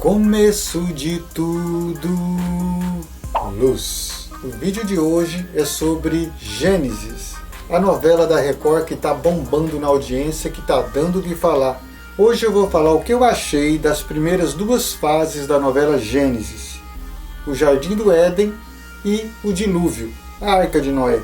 Começo de tudo, luz. O vídeo de hoje é sobre Gênesis, a novela da Record que está bombando na audiência, que está dando o que falar. Hoje eu vou falar o que eu achei das primeiras duas fases da novela Gênesis, o Jardim do Éden e o Dilúvio, a Arca de Noé.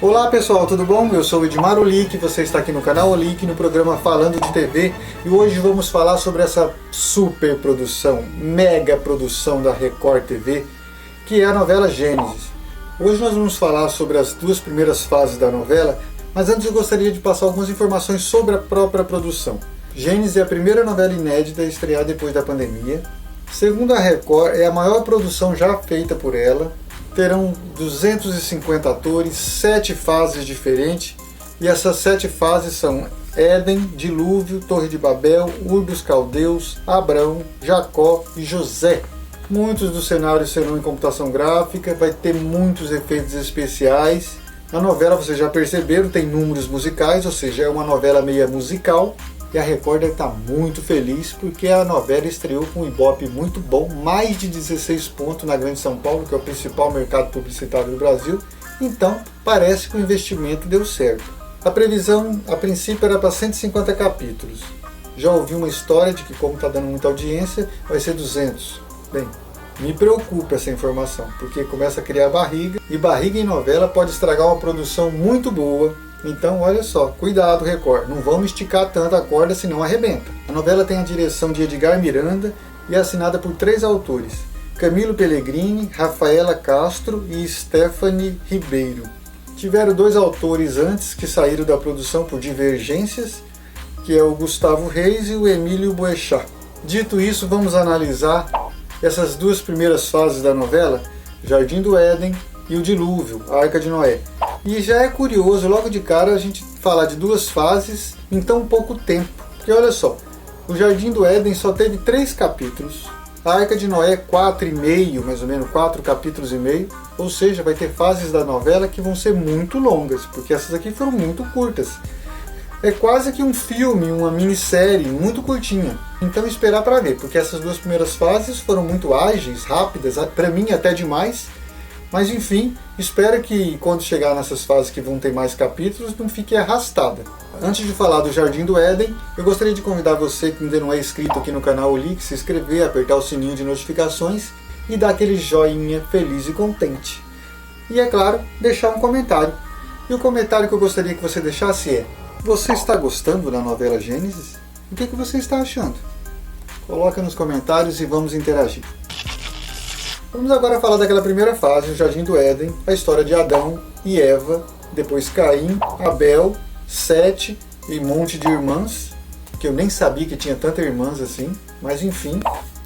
Olá pessoal, tudo bom? Eu sou o Edmar Olic, você está aqui no canal Olic, no programa Falando de TV, e hoje vamos falar sobre essa super produção, mega produção da Record TV, que é a novela Gênesis. Hoje nós vamos falar sobre as duas primeiras fases da novela, mas antes eu gostaria de passar algumas informações sobre a própria produção. Gênesis é a primeira novela inédita a estrear depois da pandemia. Segundo a Record, é a maior produção já feita por ela. Terão 250 atores, 7 fases diferentes, e essas 7 fases são Éden, Dilúvio, Torre de Babel, Ur dos Caldeus, Abraão, Jacó e José. Muitos dos cenários serão em computação gráfica, vai ter muitos efeitos especiais. A novela, vocês já perceberam, tem números musicais, ou seja, é uma novela meia musical. E a Record deve estar muito feliz porque a novela estreou com um Ibope muito bom, mais de 16 pontos na Grande São Paulo, que é o principal mercado publicitário do Brasil. Então, parece que o investimento deu certo. A previsão, a princípio, era para 150 capítulos. Já ouvi uma história de que, como está dando muita audiência, vai ser 200. Bem, me preocupa essa informação, porque começa a criar barriga, e barriga em novela pode estragar uma produção muito boa. Então, olha só, cuidado Record, não vamos esticar tanto a corda, senão arrebenta. A novela tem a direção de Edgar Miranda e é assinada por 3 autores, Camilo Pellegrini, Rafaela Castro e Stephanie Ribeiro. Tiveram 2 autores antes que saíram da produção por divergências, que é o Gustavo Reis e o Emílio Boechat. Dito isso, vamos analisar essas duas primeiras fases da novela, Jardim do Éden e o Dilúvio, a Arca de Noé. E já é curioso logo de cara a gente falar de duas fases em tão pouco tempo. Porque olha só, o Jardim do Éden só teve 3 capítulos, a Arca de Noé 4,5, mais ou menos 4 capítulos e meio, ou seja, vai ter fases da novela que vão ser muito longas, porque essas aqui foram muito curtas. É quase que um filme, uma minissérie muito curtinha. Então esperar para ver, porque essas duas primeiras fases foram muito ágeis, rápidas, para mim até demais. Mas enfim, espero que quando chegar nessas fases que vão ter mais capítulos, não fique arrastada. Antes de falar do Jardim do Éden, eu gostaria de convidar você que ainda não é inscrito aqui no canal Olic, se inscrever, apertar o sininho de notificações e dar aquele joinha feliz e contente. E é claro, deixar um comentário. E o comentário que eu gostaria que você deixasse é: você está gostando da novela Gênesis? O que você está achando? Coloca nos comentários e vamos interagir. Vamos agora falar daquela primeira fase, o Jardim do Éden, a história de Adão e Eva, depois Caim, Abel, Sete e um monte de irmãs, que eu nem sabia que tinha tantas irmãs assim, mas enfim,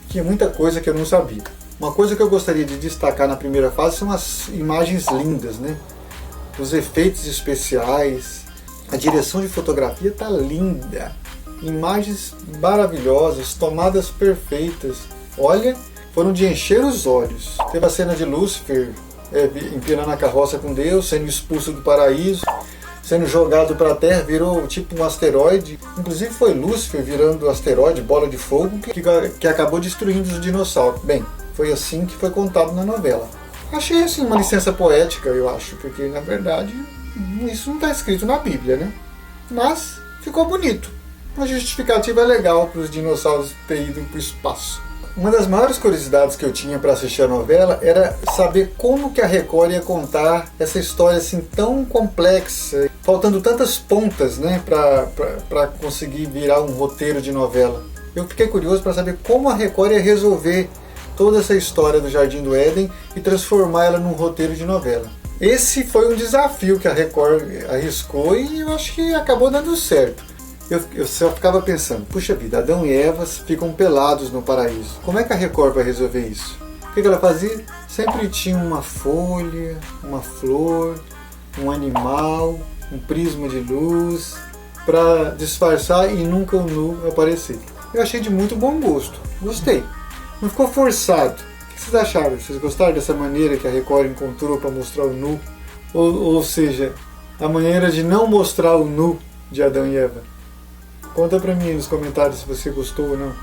tinha muita coisa que eu não sabia. Uma coisa que eu gostaria de destacar na primeira fase são as imagens lindas, né? Os efeitos especiais, a direção de fotografia tá linda, imagens maravilhosas, tomadas perfeitas, olha... Foram de encher os olhos. Teve a cena de Lúcifer empinando a carroça com Deus, sendo expulso do paraíso, sendo jogado para a Terra, virou tipo um asteroide. Inclusive foi Lúcifer virando asteroide, bola de fogo, que acabou destruindo os dinossauros. Bem, foi assim que foi contado na novela. Achei assim uma licença poética, eu acho, porque na verdade isso não está escrito na Bíblia, né? Mas ficou bonito. Uma justificativa legal para os dinossauros terem ido para o espaço. Uma das maiores curiosidades que eu tinha para assistir a novela era saber como que a Record ia contar essa história assim tão complexa, faltando tantas pontas, né, para conseguir virar um roteiro de novela. Eu fiquei curioso para saber como a Record ia resolver toda essa história do Jardim do Éden e transformar ela num roteiro de novela. Esse foi um desafio que a Record arriscou e eu acho que acabou dando certo. Eu só ficava pensando, puxa vida, Adão e Eva ficam pelados no paraíso. Como é que a Record vai resolver isso? O que ela fazia? Sempre tinha uma folha, uma flor, um animal, um prisma de luz, para disfarçar e nunca o nu aparecer. Eu achei de muito bom gosto, gostei. Não ficou forçado. O que vocês acharam? Vocês gostaram dessa maneira que a Record encontrou para mostrar o nu? Ou seja, a maneira de não mostrar o nu de Adão e Eva? Conta pra mim nos comentários se você gostou ou não.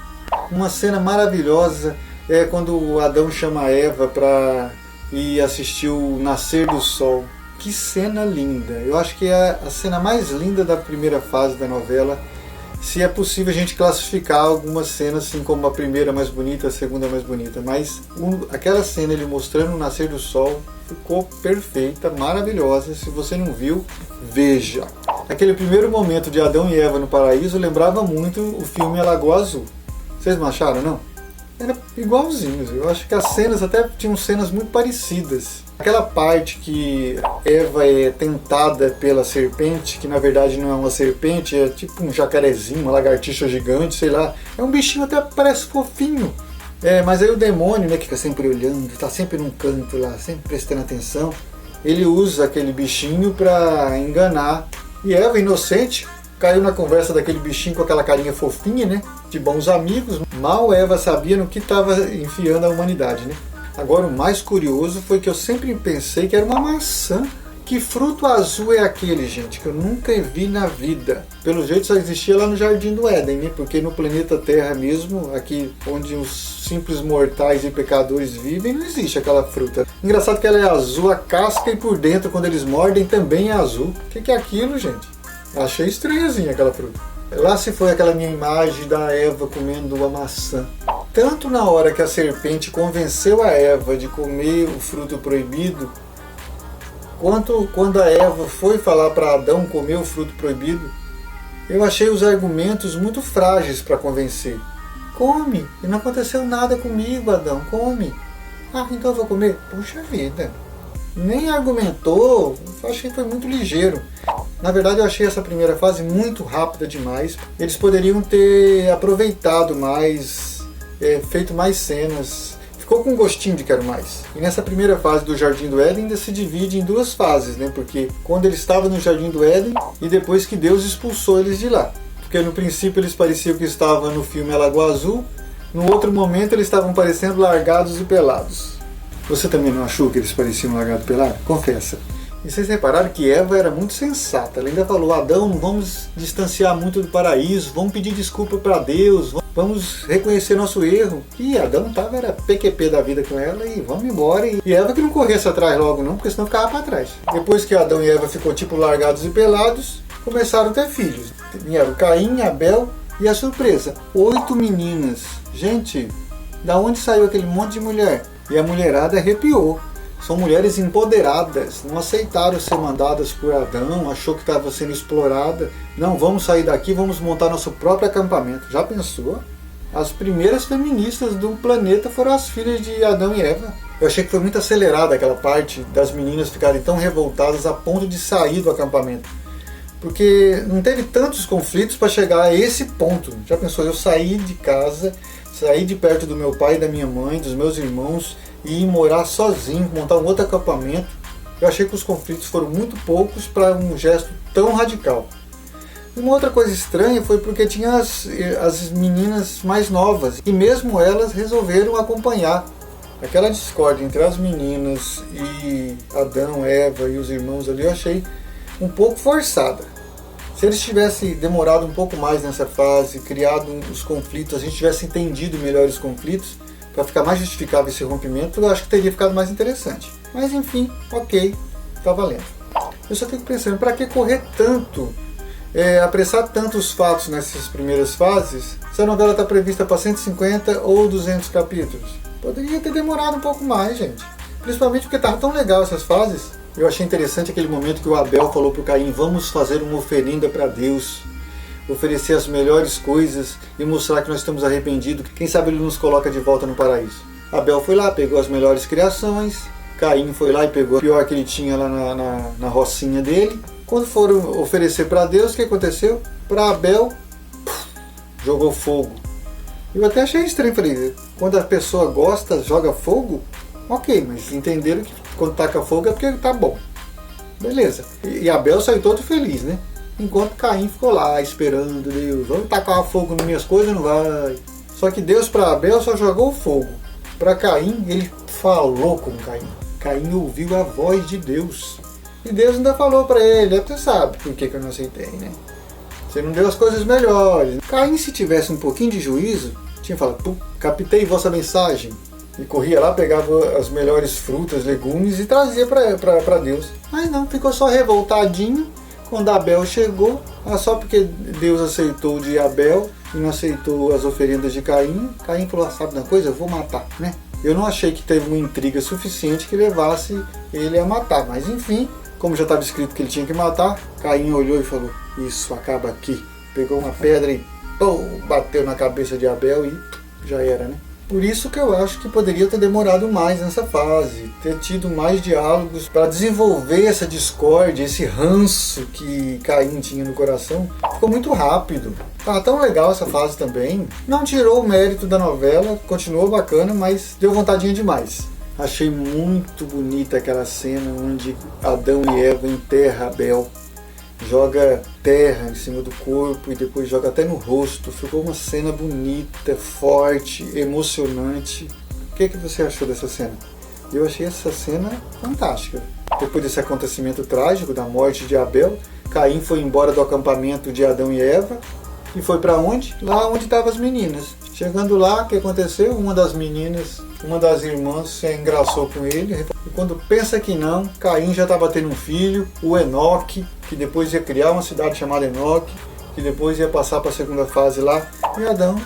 Uma cena maravilhosa é quando o Adão chama a Eva pra ir assistir o nascer do sol. Que cena linda! Eu acho que é a cena mais linda da primeira fase da novela. Se é possível a gente classificar algumas cenas assim como a primeira mais bonita, a segunda mais bonita, mas aquela cena ele mostrando o nascer do sol ficou perfeita, maravilhosa. Se você não viu, veja. Aquele primeiro momento de Adão e Eva no paraíso lembrava muito o filme A Lagoa Azul. Vocês não acharam, não? Era igualzinho. Eu acho que as cenas até tinham cenas muito parecidas. Aquela parte que Eva é tentada pela serpente, que na verdade não é uma serpente, é tipo um jacarezinho, uma lagartixa gigante, sei lá. É um bichinho até parece fofinho. Mas aí o demônio, né, que fica sempre olhando, tá sempre num canto lá, sempre prestando atenção. Ele usa aquele bichinho pra enganar. E Eva, inocente, caiu na conversa daquele bichinho com aquela carinha fofinha, né, de bons amigos. Mal Eva sabia no que estava enfiando a humanidade, né. Agora, o mais curioso foi que eu sempre pensei que era uma maçã. Que fruto azul é aquele, gente? Que eu nunca vi na vida. Pelo jeito só existia lá no Jardim do Éden, né? Porque no planeta Terra mesmo, aqui onde os simples mortais e pecadores vivem, não existe aquela fruta. Engraçado que ela é azul, a casca, e por dentro, quando eles mordem, também é azul. O que é aquilo, gente? Achei estranhazinha aquela fruta. Lá se foi aquela minha imagem da Eva comendo a maçã. Tanto na hora que a serpente convenceu a Eva de comer o fruto proibido, quanto quando a Eva foi falar para Adão comer o fruto proibido, eu achei os argumentos muito frágeis para convencer. Come, e não aconteceu nada comigo, Adão, come. Ah, então eu vou comer? Puxa vida, nem argumentou, eu achei que foi muito ligeiro. Na verdade eu achei essa primeira fase muito rápida demais. Eles poderiam ter aproveitado mais, feito mais cenas. Ficou com um gostinho de quero mais. E nessa primeira fase do Jardim do Éden ainda se divide em duas fases, né? Porque quando eles estavam no Jardim do Éden e depois que Deus expulsou eles de lá. Porque no princípio eles pareciam que estavam no filme A Lagoa Azul, no outro momento eles estavam parecendo largados e pelados. Você também não achou que eles pareciam largados e pelados? Confessa. E vocês repararam que Eva era muito sensata. Ela ainda falou, Adão, não vamos distanciar muito do paraíso, vamos pedir desculpa para Deus, vamos reconhecer nosso erro. E Adão era PQP da vida com ela e vamos embora. E Eva que não corresse atrás logo não, porque senão ficava para trás. Depois que Adão e Eva ficou tipo largados e pelados, começaram a ter filhos. Vieram Caim, Abel e a surpresa, 8 meninas. Gente, da onde saiu aquele monte de mulher? E a mulherada arrepiou. São mulheres empoderadas, não aceitaram ser mandadas por Adão, achou que estava sendo explorada. Não, vamos sair daqui, vamos montar nosso próprio acampamento. Já pensou? As primeiras feministas do planeta foram as filhas de Adão e Eva. Eu achei que foi muito acelerada aquela parte das meninas ficarem tão revoltadas a ponto de sair do acampamento. Porque não teve tantos conflitos para chegar a esse ponto. Já pensou? Eu saí de casa, saí de perto do meu pai e da minha mãe, dos meus irmãos, e ir morar sozinho, montar um outro acampamento. Eu achei que os conflitos foram muito poucos para um gesto tão radical. Uma outra coisa estranha foi porque tinha as meninas mais novas, e mesmo elas resolveram acompanhar. Aquela discórdia entre as meninas e Adão, Eva e os irmãos ali, eu achei um pouco forçada. Se eles tivessem demorado um pouco mais nessa fase, criado os conflitos, a gente tivesse entendido melhor os conflitos, para ficar mais justificável esse rompimento, eu acho que teria ficado mais interessante. Mas enfim, ok, tá valendo. Eu só fico pensando, para que correr tanto, apressar tanto os fatos nessas primeiras fases, se a novela está prevista para 150 ou 200 capítulos? Poderia ter demorado um pouco mais, gente. Principalmente porque estava tão legal essas fases. Eu achei interessante aquele momento que o Abel falou para o Caim, vamos fazer uma oferenda para Deus, oferecer as melhores coisas e mostrar que nós estamos arrependidos. Quem sabe ele nos coloca de volta no paraíso. Abel foi lá, pegou as melhores criações, Caim foi lá e pegou o pior que ele tinha lá na rocinha dele. Quando foram oferecer para Deus, o que aconteceu? Para Abel, jogou fogo. Eu até achei estranho, falei, quando a pessoa gosta, joga fogo? Ok, mas entenderam que quando taca fogo é porque tá bom. Beleza. E Abel saiu todo feliz, né? Enquanto Caim ficou lá esperando Deus, vamos tacar fogo nas minhas coisas, não vai. Só que Deus para Abel só jogou fogo. Para Caim, ele falou com Caim. Caim ouviu a voz de Deus. E Deus ainda falou para ele, você sabe por que eu não aceitei, né? você não deu as coisas melhores. Caim, se tivesse um pouquinho de juízo, tinha falado, captei vossa mensagem. E corria lá, pegava as melhores frutas, legumes e trazia para Deus. Mas não, ficou só revoltadinho. Quando Abel chegou, só porque Deus aceitou de Abel e não aceitou as oferendas de Caim, Caim falou, sabe uma coisa, eu vou matar, né? Eu não achei que teve uma intriga suficiente que levasse ele a matar, mas enfim, como já estava escrito que ele tinha que matar, Caim olhou e falou, isso, acaba aqui. Pegou uma pedra e bateu na cabeça de Abel e já era, né? Por isso que eu acho que poderia ter demorado mais nessa fase, ter tido mais diálogos para desenvolver essa discórdia, esse ranço que Caim tinha no coração. Ficou muito rápido. Tá tão legal essa fase também. Não tirou o mérito da novela, continuou bacana, mas deu vontadinha demais. Achei muito bonita aquela cena onde Adão e Eva enterram Abel. Joga terra em cima do corpo e depois joga até no rosto. Ficou uma cena bonita, forte, emocionante. O que você achou dessa cena? Eu achei essa cena fantástica. Depois desse acontecimento trágico da morte de Abel, Caim foi embora do acampamento de Adão e Eva e foi para onde? Lá onde estavam as meninas. Chegando lá, o que aconteceu? Uma das meninas, uma das irmãs se engraçou com ele. E quando pensa que não, Caim já estava tendo um filho, o Enoque, que depois ia criar uma cidade chamada Enoque, que depois ia passar para a segunda fase lá. E Adão,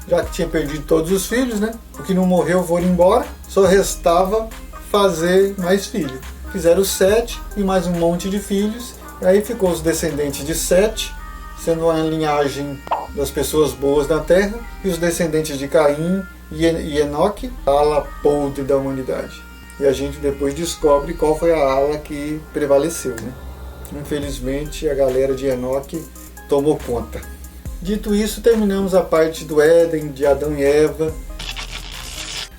já que tinha perdido todos os filhos, né? O que não morreu foram embora, só restava fazer mais filhos. Fizeram 7 e mais um monte de filhos. E aí ficou os descendentes de 7, sendo uma linhagem das pessoas boas da terra, e os descendentes de Caim e Enoque, a ala podre da humanidade. E a gente depois descobre qual foi a ala que prevaleceu, né? Infelizmente a galera de Enoque tomou conta. Dito isso, terminamos a parte do Éden, de Adão e Eva.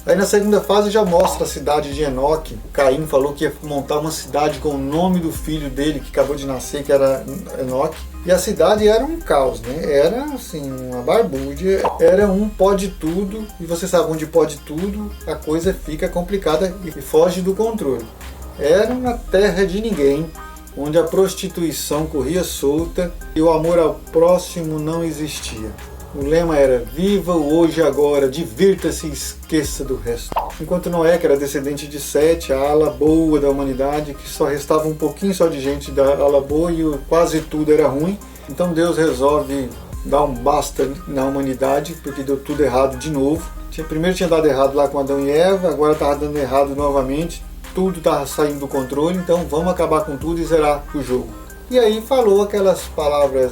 Aí na segunda fase já mostra a cidade de Enoque. Caim falou que ia montar uma cidade com o nome do filho dele, que acabou de nascer, que era Enoque. E a cidade era um caos, né? Era assim, uma barbúrdia, era um pode tudo, e você sabe onde pode tudo, a coisa fica complicada e foge do controle. Era uma terra de ninguém, onde a prostituição corria solta e o amor ao próximo não existia. O lema era, viva o hoje e agora, divirta-se e esqueça do resto. Enquanto Noé, que era descendente de Sete, a ala boa da humanidade, que só restava um pouquinho só de gente da ala boa e quase tudo era ruim, então Deus resolve dar um basta na humanidade, porque deu tudo errado de novo. Primeiro tinha dado errado lá com Adão e Eva, agora estava dando errado novamente, tudo estava saindo do controle, então vamos acabar com tudo e zerar o jogo. E aí falou aquelas palavras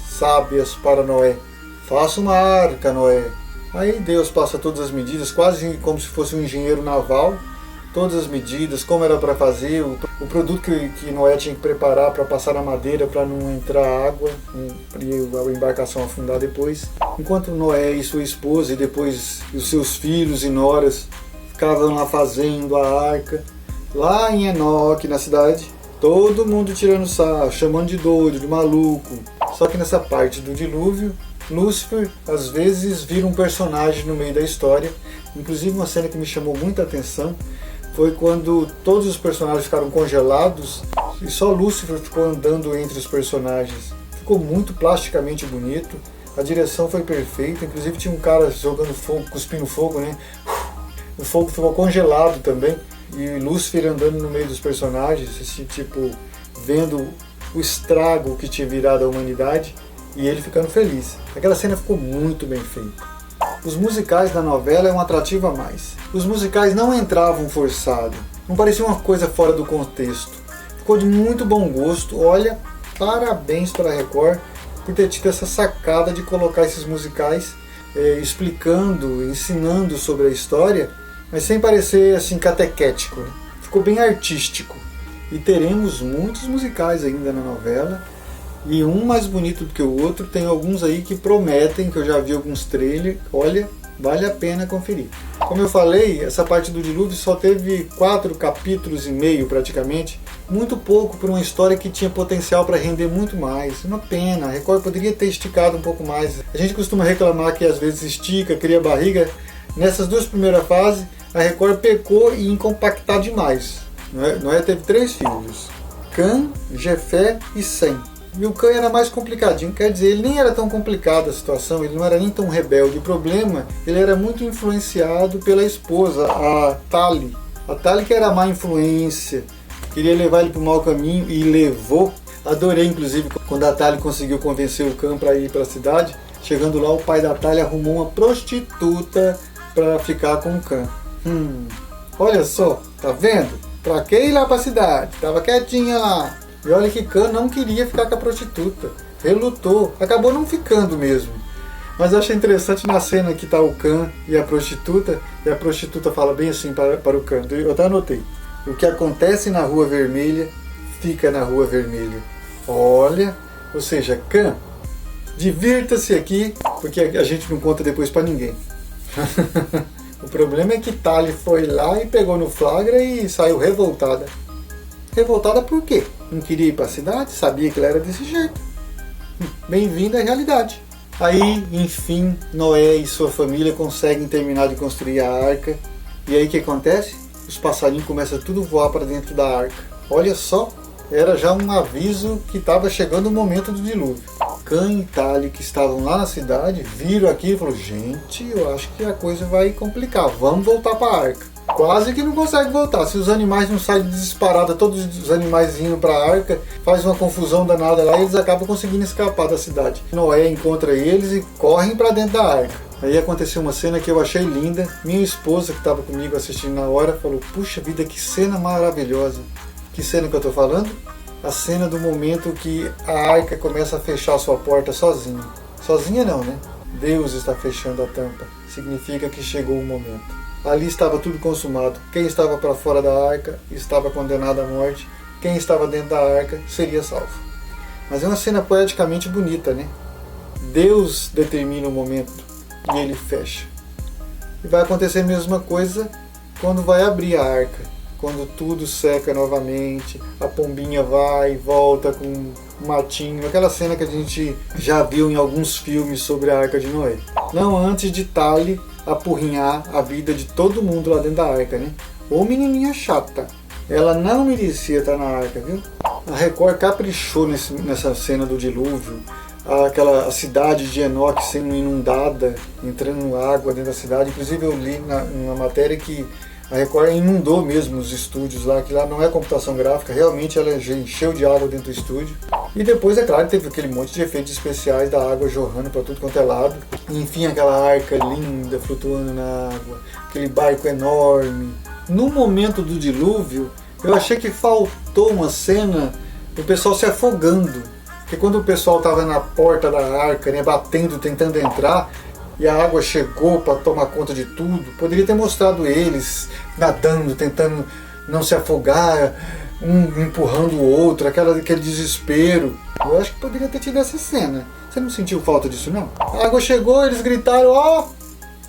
sábias para Noé. Faça uma arca, Noé. Aí Deus passa todas as medidas, quase como se fosse um engenheiro naval, todas as medidas, como era para fazer, o produto que Noé tinha que preparar para passar na madeira para não entrar água e a embarcação afundar depois. Enquanto Noé e sua esposa e depois os seus filhos e noras ficavam lá fazendo a arca, lá em Enoque, na cidade, todo mundo tirando sarro, chamando de doido, de maluco. Só que nessa parte do dilúvio, Lúcifer às vezes vira um personagem no meio da história. Inclusive uma cena que me chamou muita atenção foi quando todos os personagens ficaram congelados e só Lúcifer ficou andando entre os personagens. Ficou muito plasticamente bonito, a direção foi perfeita, inclusive tinha um cara jogando fogo, cuspindo fogo, né? O fogo ficou congelado também e Lúcifer andando no meio dos personagens, esse tipo, vendo o estrago que tinha virado a humanidade. E ele ficando feliz. Aquela cena ficou muito bem feita. Os musicais da novela é um atrativo a mais. Os musicais não entravam forçado, não parecia uma coisa fora do contexto. Ficou de muito bom gosto. Olha, parabéns para a Record por ter tido essa sacada de colocar esses musicais explicando, ensinando sobre a história, mas sem parecer assim catequético, né? Ficou bem artístico. E teremos muitos musicais ainda na novela. E um mais bonito do que o outro, tem alguns aí que prometem, que eu já vi alguns trailers, olha, vale a pena conferir. Como eu falei, essa parte do dilúvio só teve 4 capítulos e meio praticamente, muito pouco para uma história que tinha potencial para render muito mais. Uma pena, a Record poderia ter esticado um pouco mais. A gente costuma reclamar que às vezes estica, cria barriga. Nessas 2 primeiras fases, a Record pecou em compactar demais. Noé teve 3 filhos, Cã, Jefé e Sem. E o Cã era mais complicadinho, quer dizer, ele nem era tão complicado a situação, ele não era nem tão rebelde. O problema, ele era muito influenciado pela esposa, a Tali. A Tali que era má influência, queria levar ele para o mau caminho e levou. Adorei, inclusive, quando a Tali conseguiu convencer o Cã para ir para a cidade. Chegando lá, o pai da Tali arrumou uma prostituta para ficar com o Cã. Olha só, tá vendo? Pra que ir lá para a cidade? Tava quietinha lá. E olha que Cã não queria ficar com a prostituta. Relutou. Acabou não ficando mesmo. Mas eu achei interessante na cena que tá o Cã e a prostituta fala bem assim para o Cã. Eu até anotei. O que acontece na Rua Vermelha, fica na Rua Vermelha. Olha, ou seja, Cã, divirta-se aqui, porque a gente não conta depois para ninguém. O problema é que Tali foi lá e pegou no flagra e saiu revoltada. Revoltada por quê? Não queria ir para a cidade, sabia que ela era desse jeito. Bem-vinda à realidade. Aí, enfim, Noé e sua família conseguem terminar de construir a arca. E aí o que acontece? Os passarinhos começam tudo a voar para dentro da arca. Olha só, era já um aviso que estava chegando o momento do dilúvio. Cã e Tali, que estavam lá na cidade, viram aquilo e falaram: gente, eu acho que a coisa vai complicar, vamos voltar para a arca. Quase que não consegue voltar. Se os animais não saem disparados, todos os animais indo para a arca, faz uma confusão danada lá e eles acabam conseguindo escapar da cidade. Noé encontra eles e correm para dentro da arca. Aí aconteceu uma cena que eu achei linda. Minha esposa, que estava comigo assistindo na hora, falou: puxa vida, que cena maravilhosa. Que cena que eu estou falando? A cena do momento que a arca começa a fechar a sua porta sozinha. Sozinha não, né? Deus está fechando a tampa. Significa que chegou o momento. Ali estava tudo consumado. Quem estava para fora da arca estava condenado à morte. Quem estava dentro da arca seria salvo. Mas é uma cena poeticamente bonita, né? Deus determina o momento e ele fecha. E vai acontecer a mesma coisa quando vai abrir a arca. Quando tudo seca novamente, a pombinha vai e volta com um matinho. Aquela cena que a gente já viu em alguns filmes sobre a Arca de Noé. Não antes de Tali apurrinhar a vida de todo mundo lá dentro da arca, né? Ô menininha chata. Ela não merecia estar na arca, viu? A Record caprichou nessa cena do dilúvio. A cidade de Enoque sendo inundada, entrando água dentro da cidade. Inclusive eu li numa matéria que a Record inundou mesmo os estúdios lá, que lá não é computação gráfica, realmente ela encheu de água dentro do estúdio. E depois, é claro, teve aquele monte de efeitos especiais da água jorrando para tudo quanto é lado. E, enfim, aquela arca linda flutuando na água, aquele barco enorme. No momento do dilúvio, eu achei que faltou uma cena do pessoal se afogando. Porque quando o pessoal estava na porta da arca, né, batendo, tentando entrar, e a água chegou para tomar conta de tudo, poderia ter mostrado eles nadando, tentando não se afogar, um empurrando o outro, aquele desespero. Eu acho que poderia ter tido essa cena. Você não sentiu falta disso, não? A água chegou, eles gritaram, ó,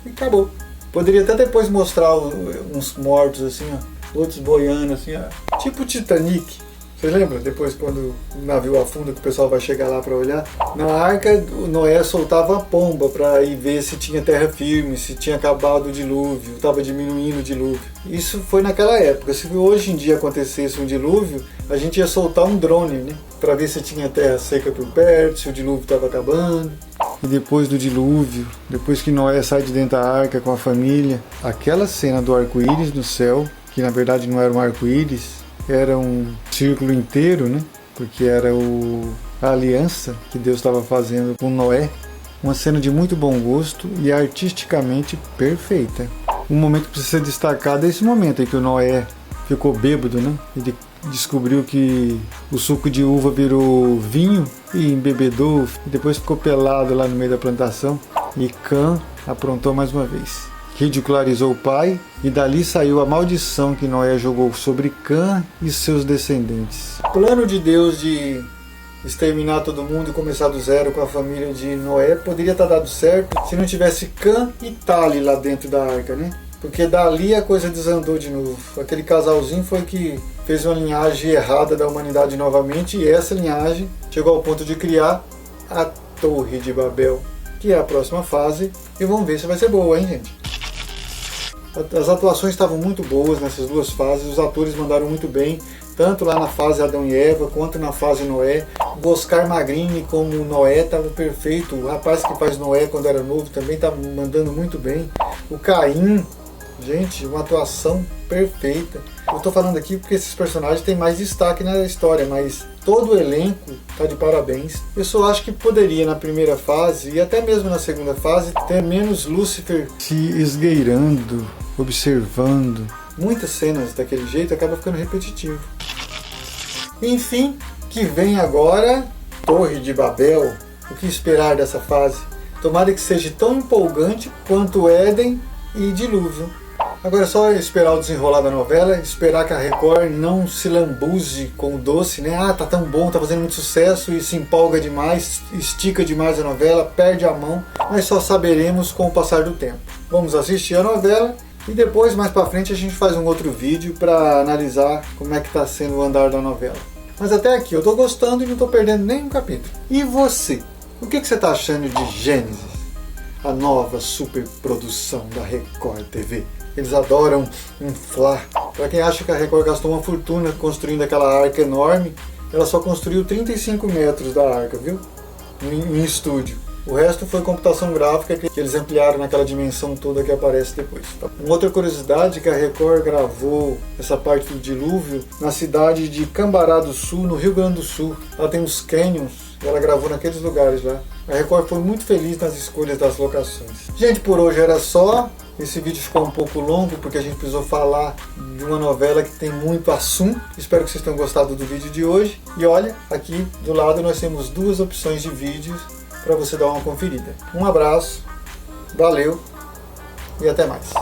e acabou. Poderia até depois mostrar uns mortos assim, ó, outros boiando assim, ó, tipo Titanic. Você lembra? Depois, quando o navio afunda, que o pessoal vai chegar lá para olhar. Na arca, o Noé soltava a pomba para ir ver se tinha terra firme, se tinha acabado o dilúvio, estava diminuindo o dilúvio. Isso foi naquela época. Se hoje em dia acontecesse um dilúvio, a gente ia soltar um drone, né? Para ver se tinha terra seca por perto, se o dilúvio estava acabando. E depois do dilúvio, depois que Noé sai de dentro da arca com a família, aquela cena do arco-íris no céu, que na verdade não era um arco-íris, era um círculo inteiro, né? Porque era a aliança que Deus estava fazendo com Noé. Uma cena de muito bom gosto e artisticamente perfeita. Um momento que precisa ser destacado é esse momento em que o Noé ficou bêbado, né? Ele descobriu que o suco de uva virou vinho e embebedou, e depois ficou pelado lá no meio da plantação. E Cã aprontou mais uma vez. Ridicularizou o pai, e dali saiu a maldição que Noé jogou sobre Cã e seus descendentes. O plano de Deus de exterminar todo mundo e começar do zero com a família de Noé poderia estar dado certo se não tivesse Cã e Tali lá dentro da arca, né? Porque dali a coisa desandou de novo. Aquele casalzinho foi que fez uma linhagem errada da humanidade novamente, e essa linhagem chegou ao ponto de criar a Torre de Babel, que é a próxima fase, e vamos ver se vai ser boa, hein, gente? As atuações estavam muito boas nessas duas fases, os atores mandaram muito bem. tanto lá na fase Adão e Eva, quanto na fase Noé. O Oscar Magrini como Noé estava perfeito, o rapaz que faz Noé quando era novo também está mandando muito bem. O Caim, gente, uma atuação perfeita. Eu estou falando aqui porque esses personagens têm mais destaque na história, mas todo o elenco está de parabéns. Eu só acho que poderia na primeira fase e até mesmo na segunda fase ter menos Lúcifer se esgueirando, observando. Muitas cenas daquele jeito acaba ficando repetitivo. Enfim, que vem agora Torre de Babel. O que esperar dessa fase? Tomara que seja tão empolgante quanto Éden e Dilúvio. Agora é só esperar o desenrolar da novela, esperar que a Record não se lambuze com o doce, né? Ah, tá tão bom, tá fazendo muito sucesso e se empolga demais, estica demais a novela, perde a mão, mas só saberemos com o passar do tempo. Vamos assistir a novela e depois, mais pra frente, a gente faz um outro vídeo para analisar como é que tá sendo o andar da novela. Mas até aqui eu tô gostando e não tô perdendo nenhum capítulo. E você? O que você tá achando de Gênesis? A nova superprodução da Record TV. Eles adoram inflar. Para quem acha que a Record gastou uma fortuna construindo aquela arca enorme, ela só construiu 35 metros da arca, viu? Em estúdio. O resto foi computação gráfica que eles ampliaram naquela dimensão toda que aparece depois. Tá? Uma outra curiosidade é que a Record gravou essa parte do dilúvio na cidade de Cambará do Sul, no Rio Grande do Sul. Ela tem uns canyons e ela gravou naqueles lugares lá. A Record foi muito feliz nas escolhas das locações. Gente, por hoje era só. Esse vídeo ficou um pouco longo porque a gente precisou falar de uma novela que tem muito assunto. Espero que vocês tenham gostado do vídeo de hoje. E olha, aqui do lado nós temos duas opções de vídeos para você dar uma conferida. Um abraço, valeu e até mais.